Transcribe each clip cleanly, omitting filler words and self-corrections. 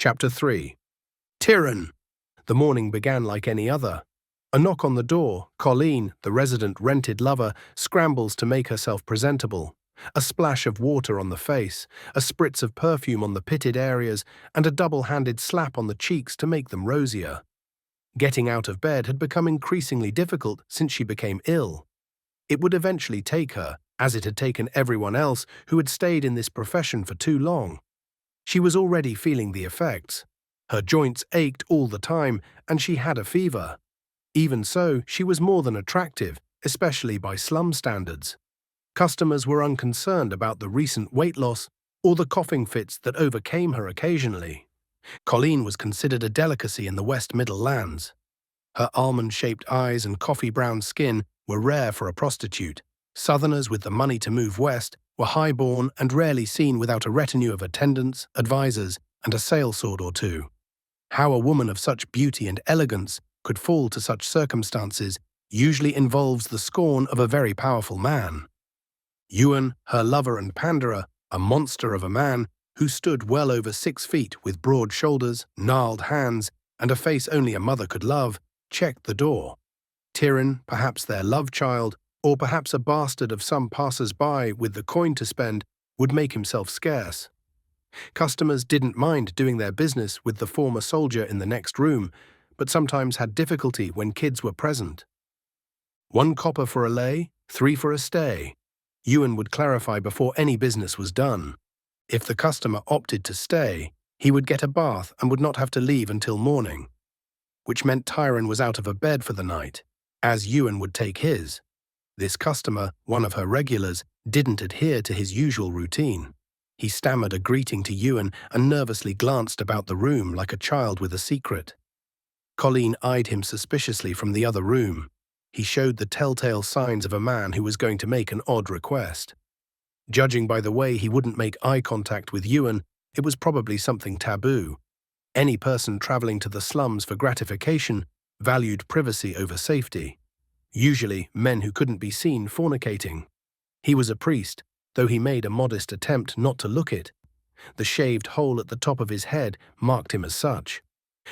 Chapter 3. Tyrwn. The morning began like any other. A knock on the door. Colleen, the resident rented lover, scrambles to make herself presentable. A splash of water on the face, a spritz of perfume on the pitted areas, and a double-handed slap on the cheeks to make them rosier. Getting out of bed had become increasingly difficult since she became ill. It would eventually take her, as it had taken everyone else who had stayed in this profession for too long. She was already feeling the effects. Her joints ached all the time, and she had a fever. Even so, she was more than attractive, especially by slum standards. Customers were unconcerned about the recent weight loss or the coughing fits that overcame her occasionally. Colleen was considered a delicacy in the West Midlands. Her almond-shaped eyes and coffee-brown skin were rare for a prostitute. Southerners with the money to move west were high-born and rarely seen without a retinue of attendants, advisors, and a sale sword or two. How a woman of such beauty and elegance could fall to such circumstances usually involves the scorn of a very powerful man. Tyrwn, her lover and panderer, a monster of a man who stood well over 6 feet with broad shoulders, gnarled hands, and a face only a mother could love, checked the door. Tyrwn, perhaps their love child, or perhaps a bastard of some passers-by with the coin to spend, would make himself scarce. Customers didn't mind doing their business with the former soldier in the next room, but sometimes had difficulty when kids were present. 1 copper for a lay, 3 for a stay. Tyrwn would clarify before any business was done. If the customer opted to stay, he would get a bath and would not have to leave until morning, which meant Tyrwn was out of a bed for the night, as Tyrwn would take his. This customer, one of her regulars, didn't adhere to his usual routine. He stammered a greeting to Tyrwn and nervously glanced about the room like a child with a secret. Colleen eyed him suspiciously from the other room. He showed the telltale signs of a man who was going to make an odd request. Judging by the way he wouldn't make eye contact with Tyrwn, it was probably something taboo. Any person traveling to the slums for gratification valued privacy over safety. Usually men who couldn't be seen fornicating. He was a priest, though he made a modest attempt not to look it. The shaved hole at the top of his head marked him as such.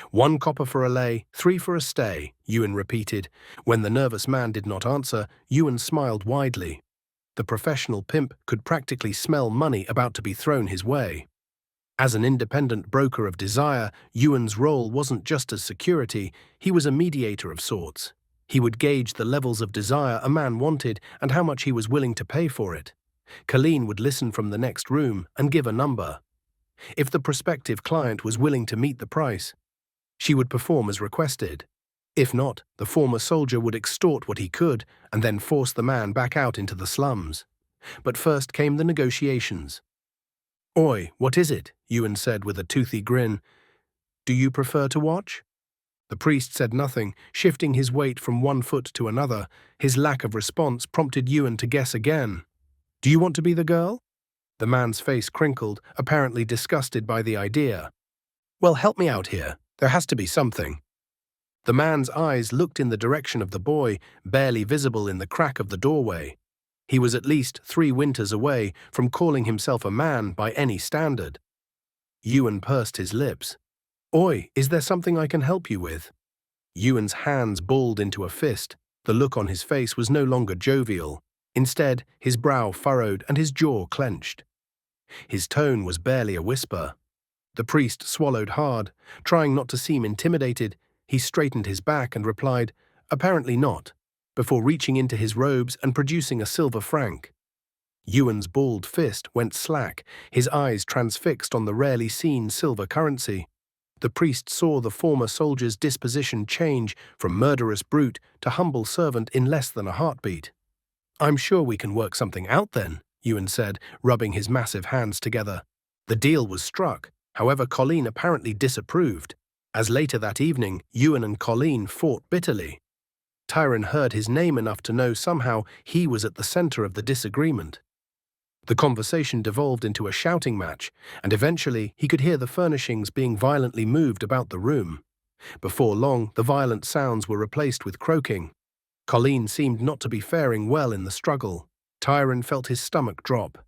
1 copper for a lay, 3 for a stay, Tyrwn repeated. When the nervous man did not answer, Tyrwn smiled widely. The professional pimp could practically smell money about to be thrown his way. As an independent broker of desire, Tyrwn's role wasn't just as security, he was a mediator of sorts. He would gauge the levels of desire a man wanted and how much he was willing to pay for it. Colleen would listen from the next room and give a number. If the prospective client was willing to meet the price, she would perform as requested. If not, the former soldier would extort what he could and then force the man back out into the slums. But first came the negotiations. "Oi, what is it?" Tyrwn said with a toothy grin. "Do you prefer to watch?" The priest said nothing, shifting his weight from one foot to another. His lack of response prompted Tyrwn to guess again. "Do you want to be the girl?" The man's face crinkled, apparently disgusted by the idea. "Well, help me out here. There has to be something." The man's eyes looked in the direction of the boy, barely visible in the crack of the doorway. He was at least 3 winters away from calling himself a man by any standard. Tyrwn pursed his lips. "Oi, is there something I can help you with?" Tyrwn's hands balled into a fist. The look on his face was no longer jovial. Instead, his brow furrowed and his jaw clenched. His tone was barely a whisper. The priest swallowed hard. Trying not to seem intimidated, he straightened his back and replied, "Apparently not," before reaching into his robes and producing a silver franc. Tyrwn's balled fist went slack, his eyes transfixed on the rarely seen silver currency. The priest saw the former soldier's disposition change from murderous brute to humble servant in less than a heartbeat. "I'm sure we can work something out then," Tyrwn said, rubbing his massive hands together. The deal was struck. However, Colleen apparently disapproved, as later that evening, Tyrwn and Colleen fought bitterly. Tyrwn heard his name enough to know somehow he was at the center of the disagreement. The conversation devolved into a shouting match, and eventually he could hear the furnishings being violently moved about the room. Before long, the violent sounds were replaced with croaking. Colleen seemed not to be faring well in the struggle. Tyrwn felt his stomach drop.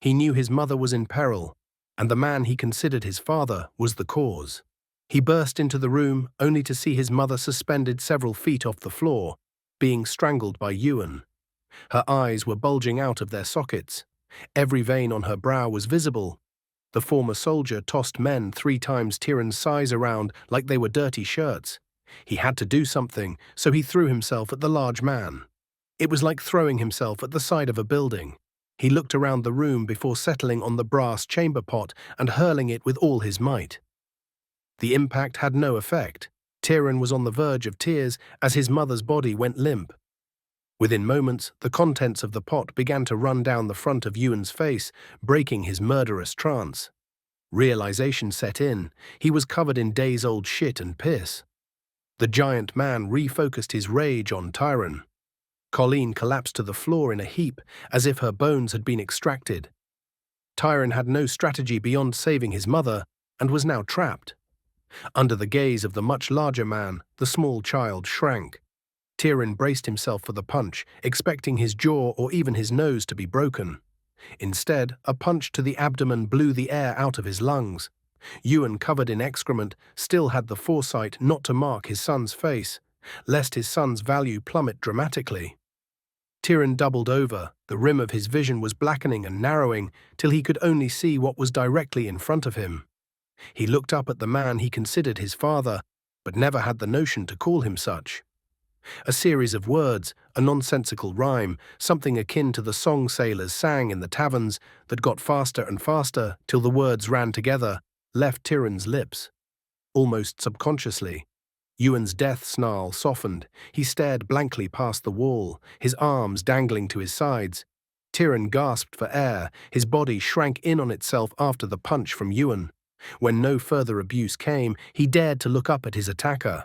He knew his mother was in peril. and the man he considered his father was the cause. He burst into the room only to see his mother suspended several feet off the floor, being strangled by Tywrn. Her eyes were bulging out of their sockets. Every vein on her brow was visible. The former soldier tossed men 3 times Tyrwn's size around like they were dirty shirts. He had to do something, so he threw himself at the large man. It was like throwing himself at the side of a building. He looked around the room before settling on the brass chamber pot and hurling it with all his might. The impact had no effect. Tyrwn was on the verge of tears as his mother's body went limp. Within moments, the contents of the pot began to run down the front of Tywrn's face, breaking his murderous trance. Realization set in. He was covered in days-old shit and piss. The giant man refocused his rage on Tyrwn. Colleen collapsed to the floor in a heap, as if her bones had been extracted. Tyrwn had no strategy beyond saving his mother, and was now trapped. Under the gaze of the much larger man, the small child shrank. Tyrwn braced himself for the punch, expecting his jaw or even his nose to be broken. Instead, a punch to the abdomen blew the air out of his lungs. Tywrn, covered in excrement, still had the foresight not to mark his son's face, lest his son's value plummet dramatically. Tyrwn doubled over. The rim of his vision was blackening and narrowing till he could only see what was directly in front of him. He looked up at the man he considered his father, but never had the notion to call him such. A series of words, a nonsensical rhyme, something akin to the song sailors sang in the taverns that got faster and faster till the words ran together, left Tyrwn's lips. Almost subconsciously, Tywrn's death snarl softened. He stared blankly past the wall, his arms dangling to his sides. Tyrwn gasped for air. His body shrank in on itself after the punch from Tywrn. When no further abuse came, he dared to look up at his attacker.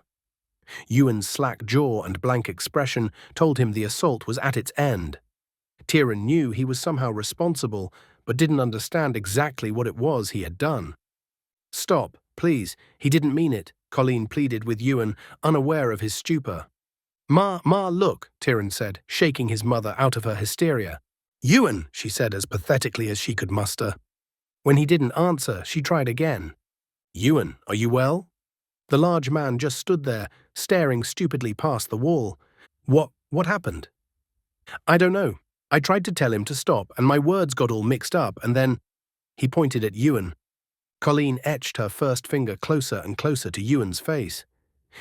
Tywrn's slack jaw and blank expression told him the assault was at its end. Tyrwn knew he was somehow responsible, but didn't understand exactly what it was he had done. "Stop, please, he didn't mean it," Colleen pleaded with Tywrn, unaware of his stupor. Ma, look," Tyrwn said, shaking his mother out of her hysteria. "Tywrn," she said as pathetically as she could muster. When he didn't answer, she tried again. "Tywrn, are you well?" The large man just stood there, staring stupidly past the wall. What happened?" "I don't know. I tried to tell him to stop, and my words got all mixed up, and then—" He pointed at Tywrn. Colleen etched her first finger closer and closer to Tywrn's face.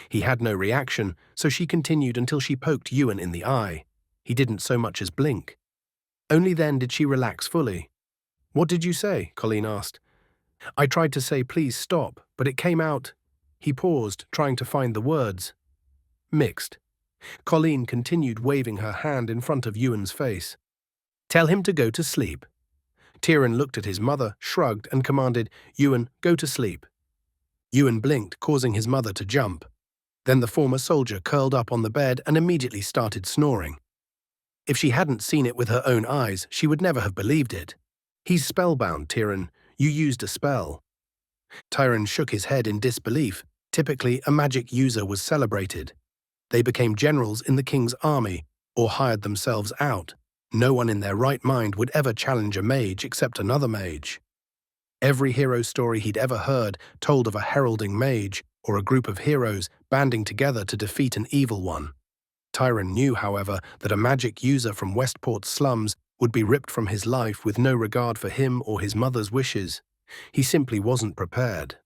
He had no reaction, so she continued until she poked Tywrn in the eye. He didn't so much as blink. Only then did she relax fully. "What did you say?" Colleen asked. "I tried to say please stop, but it came out—" He paused, trying to find the words. "Mixed." Colleen continued waving her hand in front of Tywrn's face. "Tell him to go to sleep." Tyrwn looked at his mother, shrugged, and commanded, "Tywrn, go to sleep." Tywrn blinked, causing his mother to jump. Then the former soldier curled up on the bed and immediately started snoring. If she hadn't seen it with her own eyes, she would never have believed it. "He's spellbound, Tyrwn. You used a spell." Tyrwn shook his head in disbelief. Typically, a magic user was celebrated. They became generals in the king's army, or hired themselves out. No one in their right mind would ever challenge a mage except another mage. Every hero story he'd ever heard told of a heralding mage, or a group of heroes banding together to defeat an evil one. Tyrwn knew, however, that a magic user from Westport's slums would be ripped from his life with no regard for him or his mother's wishes. He simply wasn't prepared.